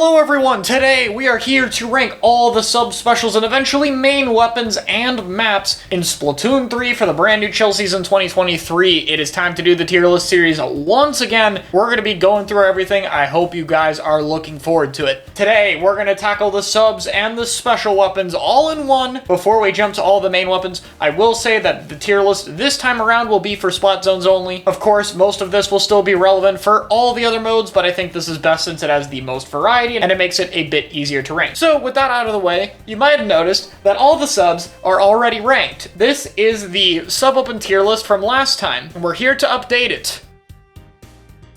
Hello everyone, today we are here to rank all the sub-specials and eventually main weapons and maps in Splatoon 3 for the brand new chill season 2023. It is time to do the tier list series once again. We're going to be going through everything. I hope you guys are looking forward to it. Today we're going to tackle the subs and the special weapons all in one. Before we jump to all the main weapons, I will say that the tier list this time around will be for Splat Zones only. Of course, most of this will still be relevant for all the other modes, but I think this is best since it has the most variety and it makes it a bit easier to rank. So with that out of the way, you might have noticed that all the subs are already ranked. This is the sub open tier list from last time, and we're here to update it.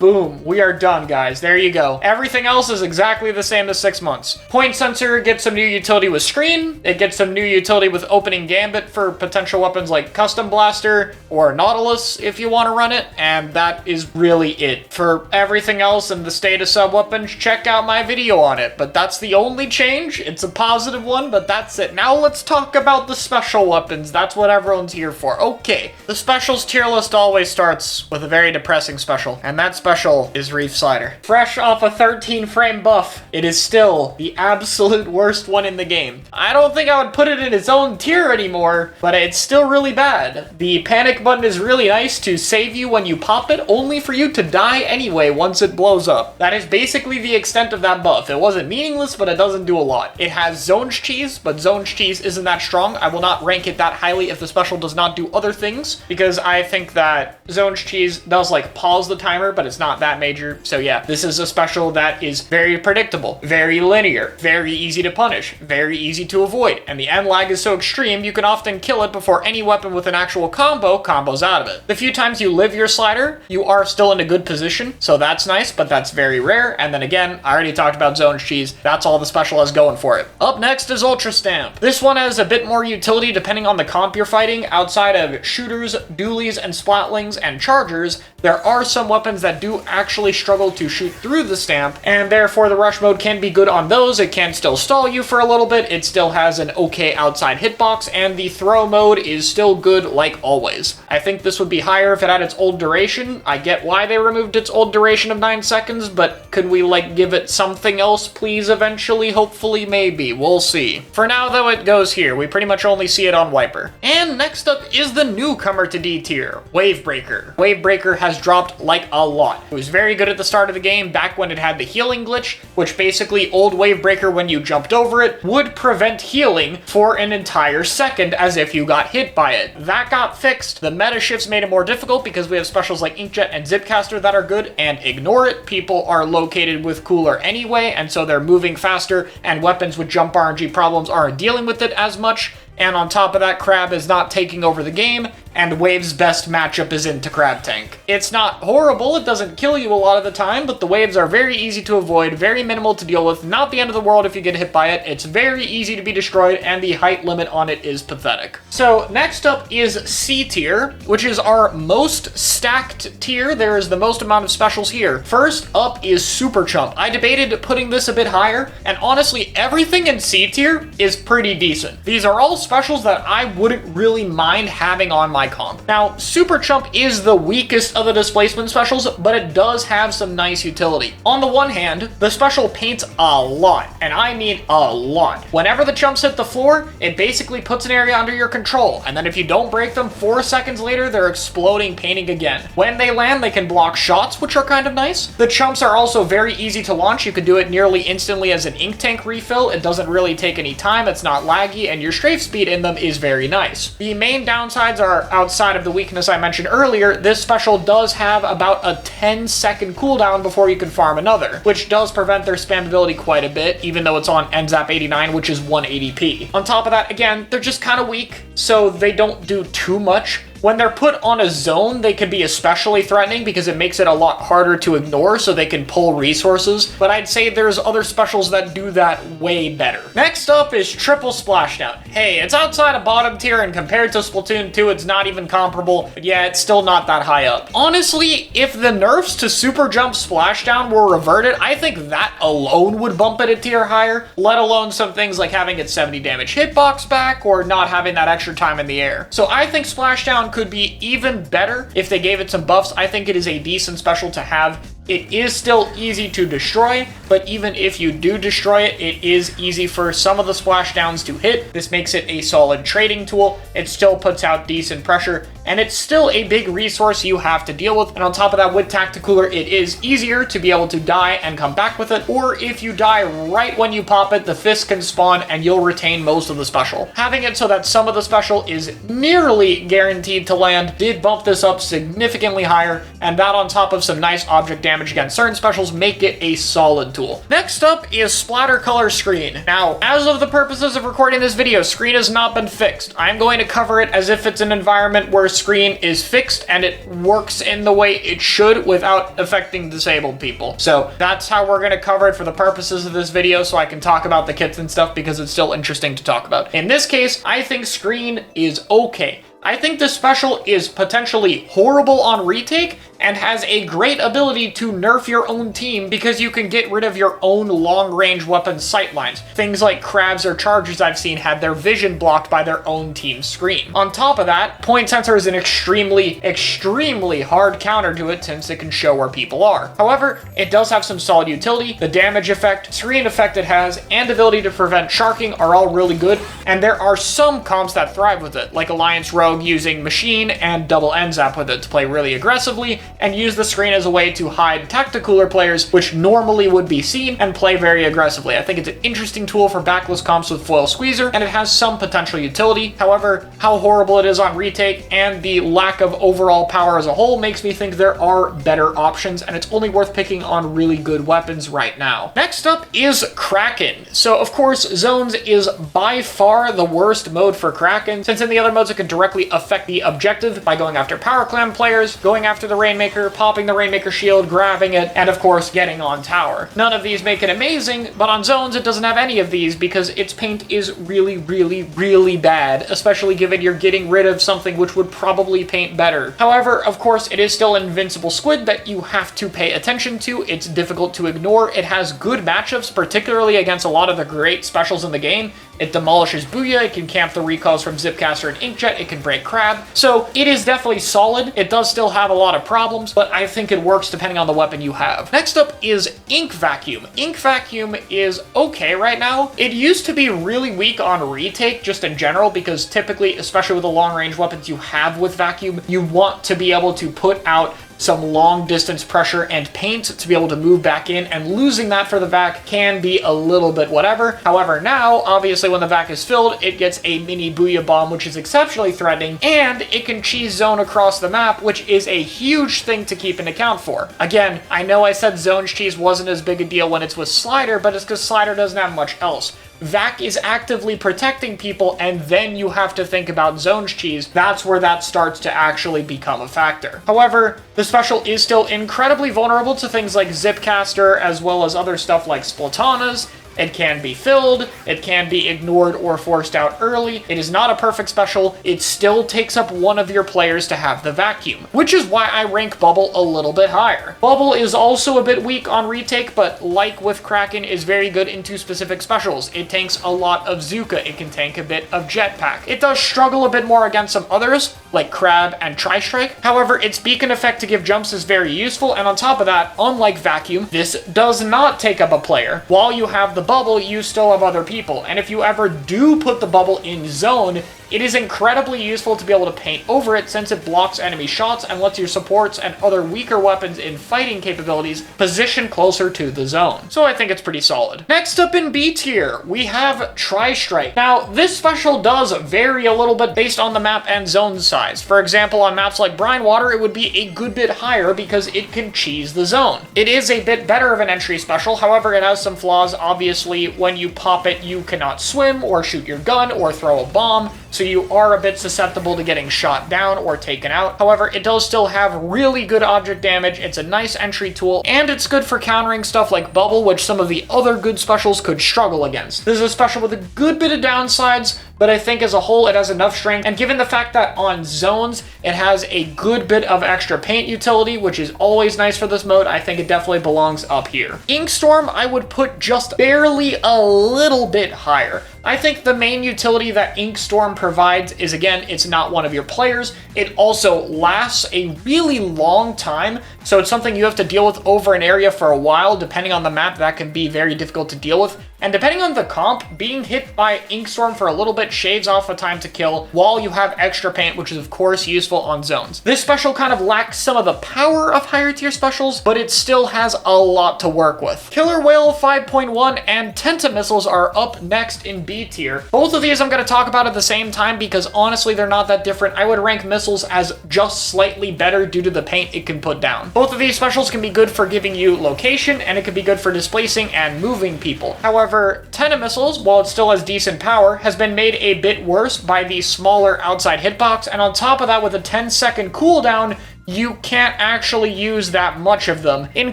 Boom, we are done, guys. There you go. Everything else is exactly the same as 6 months. Point Sensor gets some new utility with Screen. It gets some new utility with Opening Gambit for potential weapons like Custom Blaster or Nautilus if you want to run it. And that is really it. For everything else in the state of sub weapons, check out my video on it. But that's the only change. It's a positive one, but that's it. Now let's talk about the special weapons. That's what everyone's here for. Okay, the specials tier list always starts with a very depressing special, and that special is Reef Slider. Fresh off a 13 frame buff, it is still the absolute worst one in the game. I don't think I would put it in its own tier anymore, but it's still really bad. The panic button is really nice to save you when you pop it, only for you to die anyway once it blows up. That is basically the extent of that buff. It wasn't meaningless, but it doesn't do a lot. It has Zones Cheese, but Zones Cheese isn't that strong. I will not rank it that highly if the special does not do other things, because I think that Zones Cheese does like pause the timer, but it's not that major. So yeah, this is a special that is very predictable, very linear, very easy to punish, very easy to avoid, and the end lag is so extreme you can often kill it before any weapon with an actual combo combos out of it. The few times you live your slider, you are still in a good position, so that's nice, but that's very rare. And then again, I already talked about Zones Cheese. That's all the special has going for it. Up next is Ultra Stamp. This one has a bit more utility depending on the comp you're fighting. Outside of shooters, dualies, and splatlings and chargers, there are some weapons that do actually struggle to shoot through the stamp, and therefore the rush mode can be good on those. It can still stall you for a little bit. It still has an okay outside hitbox, and the throw mode is still good like always. I think this would be higher if it had its old duration. I get why they removed its old duration of 9 seconds, but could we like give it something else please eventually? Hopefully, maybe. We'll see. For now though, it goes here. We pretty much only see it on Wiper. And next up is the newcomer to D tier, Wavebreaker. Wavebreaker has dropped like a lot. It was very good at the start of the game, back when it had the healing glitch, which basically old Wavebreaker, when you jumped over it, would prevent healing for an entire second as if you got hit by it. That got fixed. The meta shifts made it more difficult because we have specials like Inkjet and Zipcaster that are good, and ignore it. People are located with cooler anyway, and so they're moving faster, and weapons with jump RNG problems aren't dealing with it as much. And on top of that, Crab is not taking over the game, and Wave's best matchup is into Crab Tank. It's not horrible, it doesn't kill you a lot of the time, but the waves are very easy to avoid, very minimal to deal with, not the end of the world if you get hit by it. It's very easy to be destroyed, and the height limit on it is pathetic. So next up is C tier, which is our most stacked tier. There is the most amount of specials here. First up is Super Chump. I debated putting this a bit higher, and honestly, everything in C tier is pretty decent. These are all specials that I wouldn't really mind having on my comp. Now, Super Chump is the weakest of the displacement specials, but it does have some nice utility. On the one hand, the special paints a lot, and I mean a lot. Whenever the chumps hit the floor, it basically puts an area under your control, and then if you don't break them, 4 seconds later, they're exploding painting again. When they land, they can block shots, which are kind of nice. The chumps are also very easy to launch. You can do it nearly instantly as an ink tank refill. It doesn't really take any time, it's not laggy, and your strafe speed in them is very nice. The main downsides are outside of the weakness I mentioned earlier. This special does have about a 10-second cooldown before you can farm another, which does prevent their spammability quite a bit, even though it's on NZAP 89, which is 180p. On top of that, again, they're just kind of weak, so they don't do too much. When they're put on a zone, they can be especially threatening because it makes it a lot harder to ignore, so they can pull resources, but I'd say there's other specials that do that way better. Next up is Triple Splashdown. Hey, it's outside of bottom tier, and compared to Splatoon 2, it's not even comparable, but yeah, it's still not that high up. Honestly, if the nerfs to Super Jump Splashdown were reverted, I think that alone would bump it a tier higher, let alone some things like having its 70 damage hitbox back, or not having that extra time in the air. So I think Splashdown could be even better if they gave it some buffs. I think it is a decent special to have It is still easy to destroy, but even if you do destroy it, it is easy for some of the splashdowns to hit. This makes it a solid trading tool. It still puts out decent pressure, and it's still a big resource you have to deal with. And on top of that, with Tacticooler, it is easier to be able to die and come back with it, or if you die right when you pop it, the fist can spawn and you'll retain most of the special. Having it so that some of the special is nearly guaranteed to land did bump this up significantly higher, and that on top of some nice object damage against certain specials make it a solid tool. Next up is Splatter Color Screen. Now, as of the purposes of recording this video, screen has not been fixed. I'm going to cover it as if it's an environment where screen is fixed and it works in the way it should without affecting disabled people. So that's how we're going to cover it for the purposes of this video, so I can talk about the kits and stuff because it's still interesting to talk about. In this case, I think screen is okay. I think this special is potentially horrible on retake and has a great ability to nerf your own team because you can get rid of your own long-range weapon sightlines. Things like crabs or chargers I've seen had their vision blocked by their own team's screen. On top of that, point sensor is an extremely hard counter to it since it can show where people are. However, it does have some solid utility. The damage effect, screen effect it has, and ability to prevent sharking are all really good, and there are some comps that thrive with it, like Alliance Rogue using Machine and Double NZAP with it to play really aggressively, and use the screen as a way to hide Tacticooler players, which normally would be seen, and play very aggressively. I think it's an interesting tool for backless comps with Foil Squeezer, and it has some potential utility. However, how horrible it is on retake and the lack of overall power as a whole makes me think there are better options, and it's only worth picking on really good weapons right now. Next up is Kraken. So of course, Zones is by far the worst mode for Kraken, since in the other modes it can directly affect the objective by going after Power Clan players, going after the Rainmaker, popping the Rainmaker shield, grabbing it, and of course getting on tower. None of these make it amazing, but on Zones it doesn't have any of these because its paint is really bad, especially given you're getting rid of something which would probably paint better. However, of course, it is still an invincible squid that you have to pay attention to. It's difficult to ignore. It has good matchups, particularly against a lot of the great specials in the game. It demolishes Booyah, it can camp the recalls from Zipcaster and Inkjet, it can break Crab. So it is definitely solid. It does still have a lot of problems, but I think it works depending on the weapon you have. Next up is Ink Vacuum. Ink Vacuum is okay right now. It used to be really weak on retake just in general because typically, especially with the long range weapons you have with Vacuum, you want to be able to put out some long distance pressure and paint to be able to move back in, and losing that for the vac can be a little bit whatever. However, now, obviously when the vac is filled, it gets a mini Booyah Bomb, which is exceptionally threatening, and it can cheese zone across the map, which is a huge thing to keep in account for. Again, I know I said zones cheese wasn't as big a deal when it's with Slider, but it's because Slider doesn't have much else. Vac is actively protecting people, and then you have to think about zones cheese. That's where that starts to actually become a factor. However, the special is still incredibly vulnerable to things like Zipcaster, as well as other stuff like Splatonas. It can be filled, it can be ignored or forced out early. It is not a perfect special. It still takes up one of your players to have the vacuum, which is why I rank Bubble a little bit higher. Bubble is also a bit weak on retake, but like with Kraken, is very good into specific specials. It tanks a lot of Zuka, it can tank a bit of Jetpack. It does struggle a bit more against some others, like Crab and Tri-Strike. However, its beacon effect to give jumps is very useful, and on top of that, unlike Vacuum, this does not take up a player. While you have the bubble, you still have other people, and if you ever do put the bubble in zone, it is incredibly useful to be able to paint over it since it blocks enemy shots and lets your supports and other weaker weapons in fighting capabilities position closer to the zone. So I think it's pretty solid. Next up in B tier, we have Tri-Strike. Now, this special does vary a little bit based on the map and zone size. For example, on maps like Brine Water, it would be a good bit higher because it can cheese the zone. It is a bit better of an entry special, however, it has some flaws. Obviously, when you pop it, you cannot swim or shoot your gun or throw a bomb, so you are a bit susceptible to getting shot down or taken out. However, it does still have really good object damage, it's a nice entry tool, and it's good for countering stuff like Bubble, which some of the other good specials could struggle against. This is a special with a good bit of downsides, but I think as a whole it has enough strength, and given the fact that on zones it has a good bit of extra paint utility, which is always nice for this mode, I think it definitely belongs up here. Inkstorm I would put just barely a little bit higher. I think the main utility that Inkstorm provides is, again, it's not one of your players. It also lasts a really long time, so it's something you have to deal with over an area for a while. Depending on the map, that can be very difficult to deal with. And depending on the comp, being hit by Inkstorm for a little bit shaves off a time to kill while you have extra paint, which is of course useful on zones. This special kind of lacks some of the power of higher tier specials, but it still has a lot to work with. Killer Whale 5.1 and Tenta Missiles are up next in B tier. Both of these I'm going to talk about at the same time because honestly they're not that different. I would rank Missiles as just slightly better due to the paint it can put down. Both of these specials can be good for giving you location, and it can be good for displacing and moving people. However, Tenta Missiles, while it still has decent power, has been made a bit worse by the smaller outside hitbox, and on top of that, with a 10-second cooldown, you can't actually use that much of them in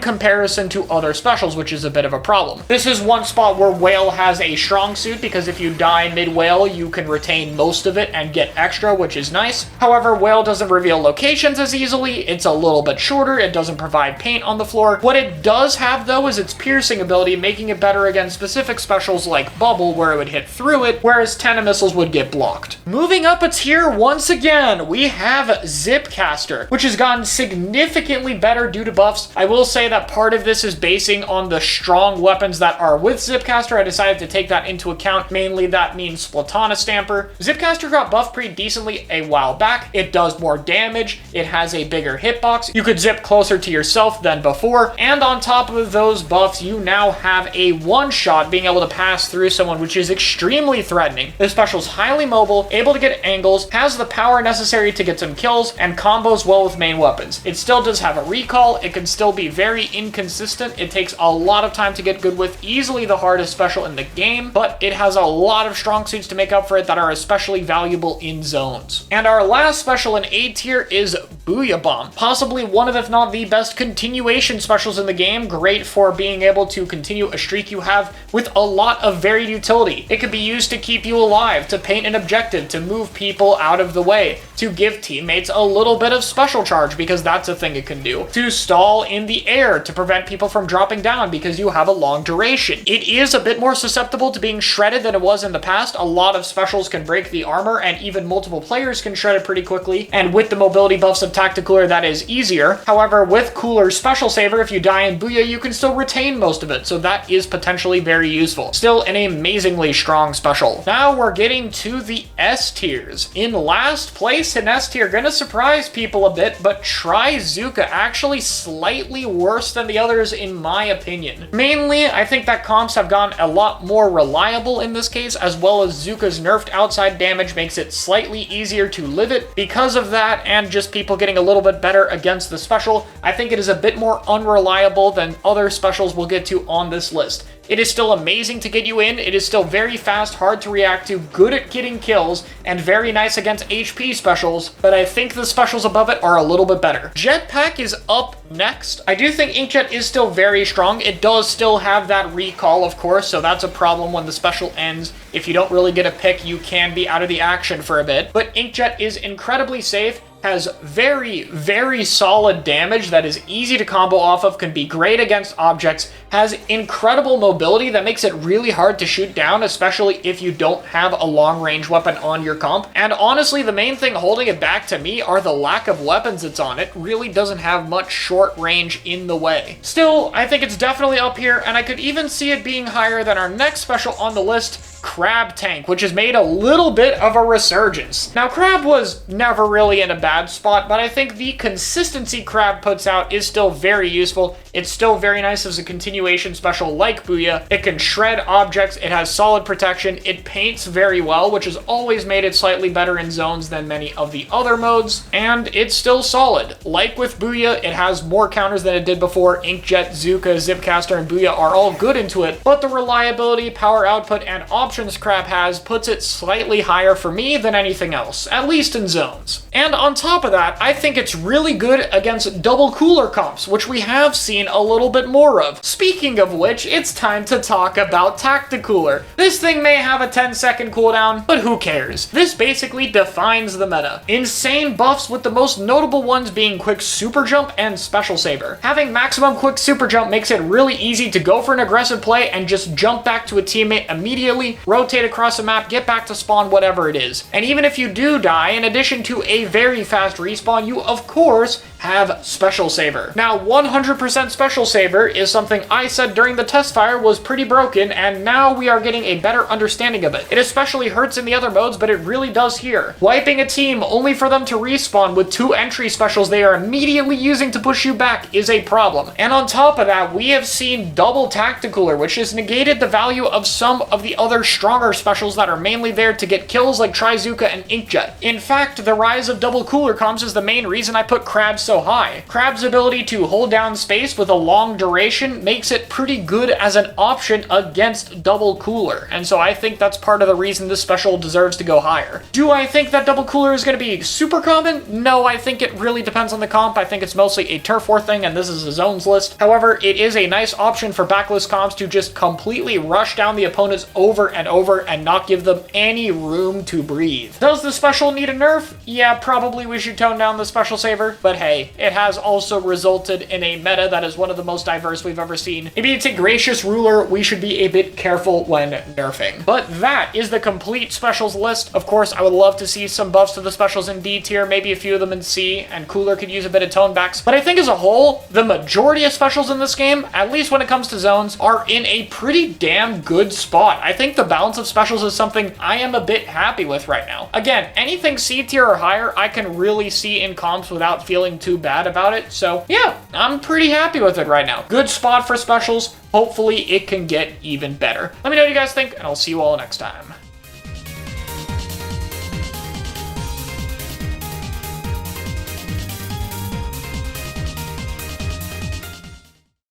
comparison to other specials, which is a bit of a problem. This is one spot where Whale has a strong suit, because if you die mid-Whale, you can retain most of it and get extra, which is nice. However, Whale doesn't reveal locations as easily, it's a little bit shorter, it doesn't provide paint on the floor. What it does have, though, is its piercing ability, making it better against specific specials like Bubble, where it would hit through it, whereas Tenta Missiles would get blocked. Moving up a tier once again, we have Zipcaster, which is gotten significantly better due to buffs. I will say that part of this is basing on the strong weapons that are with Zipcaster. I decided to take that into account. Mainly that means Splatana Stamper. Zipcaster got buffed pretty decently a while back. It does more damage. It has a bigger hitbox. You could zip closer to yourself than before. And on top of those buffs, you now have a one-shot being able to pass through someone, which is extremely threatening. This special is highly mobile, able to get angles, has the power necessary to get some kills, and combos well with main weapons. It still does have a recall, it can still be very inconsistent, it takes a lot of time to get good with, easily the hardest special in the game, but it has a lot of strong suits to make up for it that are especially valuable in zones. And our last special in A tier is Booyah Bomb, possibly one of, if not the best continuation specials in the game, great for being able to continue a streak you have with a lot of varied utility. It could be used to keep you alive, to paint an objective, to move people out of the way, to give teammates a little bit of special charge because that's a thing it can do, to stall in the air to prevent people from dropping down because you have a long duration. It is a bit more susceptible to being shredded than it was in the past. A lot of specials can break the armor, and even multiple players can shred it pretty quickly, and with the mobility buffs of Tacticooler, that is easier. However, with Cooler's Special Saver, if you die in Booyah, you can still retain most of it, so that is potentially very useful. Still an amazingly strong special. Now we're getting to the S tiers. In last place in S tier, gonna surprise people a bit, but Trizooka, actually slightly worse than the others in my opinion. Mainly, I think that comps have gotten a lot more reliable in this case, as well as Zuka's nerfed outside damage makes it slightly easier to live it. Because of that, and just people getting a little bit better against the special, I think it is a bit more unreliable than other specials we'll get to on this list. It is still amazing to get you in, it is still very fast, hard to react to, good at getting kills, and very nice against HP specials, but I think the specials above it are a little bit better. Jetpack is up next. I do think Inkjet is still very strong. It does still have that recall, of course, so that's a problem when the special ends. If you don't really get a pick, you can be out of the action for a bit, but Inkjet is incredibly safe, has very, very solid damage that is easy to combo off of, can be great against objects, has incredible mobility that makes it really hard to shoot down, especially if you don't have a long-range weapon on your comp. And honestly, the main thing holding it back to me are the lack of weapons it's on. It really doesn't have much short range in the way. Still, I think it's definitely up here, and I could even see it being higher than our next special on the list, Crab Tank, which has made a little bit of a resurgence. Now, Crab was never really in a bad spot, but I think the consistency Crab puts out is still very useful. It's still very nice as a continuation special like Booyah. It can shred objects, it has solid protection, it paints very well, which has always made it slightly better in zones than many of the other modes, and it's still solid. Like with Booyah, it has more counters than it did before. Inkjet, Zuka, Zipcaster, and Booyah are all good into it, but the reliability, power output, and options options Crab has puts it slightly higher for me than anything else, at least in zones. And on top of that, I think it's really good against double cooler comps, which we have seen a little bit more of. Speaking of which, it's time to talk about Tacticooler. This thing may have a 10-second cooldown, but who cares? This basically defines the meta. Insane buffs, with the most notable ones being Quick Super Jump and Special Saber. Having maximum Quick Super Jump makes it really easy to go for an aggressive play and just jump back to a teammate immediately, rotate across the map, get back to spawn, whatever it is. And even if you do die, in addition to a very fast respawn, you of course have Special Saber. Now, 100% Special Saber is something I said during the test fire was pretty broken, and now we are getting a better understanding of it. It especially hurts in the other modes, but it really does here. Wiping a team only for them to respawn with 2 entry specials they are immediately using to push you back is a problem. And on top of that, we have seen double Tacticooler, which has negated the value of some of the other stronger specials that are mainly there to get kills like Trizuka and Inkjet. In fact, the rise of double cooler comps is the main reason I put Crab so high. Crab's ability to hold down space with a long duration makes it pretty good as an option against double cooler, and so I think that's part of the reason this special deserves to go higher. Do I think that double cooler is going to be super common? No, I think it really depends on the comp. I think it's mostly a turf war thing, and this is a zones list. However, it is a nice option for backlist comps to just completely rush down the opponents over and over and not give them any room to breathe. Does the special need a nerf? Yeah, probably we should tone down the Special Saber, but hey, it has also resulted in a meta that is one of the most diverse we've ever seen. Maybe it's a Gracious Ruler we should be a bit careful when nerfing. But that is the complete specials list. Of course, I would love to see some buffs to the specials in D tier, maybe a few of them in C, and Cooler could use a bit of tone backs. But I think as a whole, the majority of specials in this game, at least when it comes to zones, are in a pretty damn good spot. I think the balance of specials is something I am a bit happy with right now. Again, anything C tier or higher, I can really see in comps without feeling too bad about it. So yeah, I'm pretty happy with it right now. Good spot for specials. Hopefully it can get even better. Let me know what you guys think, and I'll see you all next time.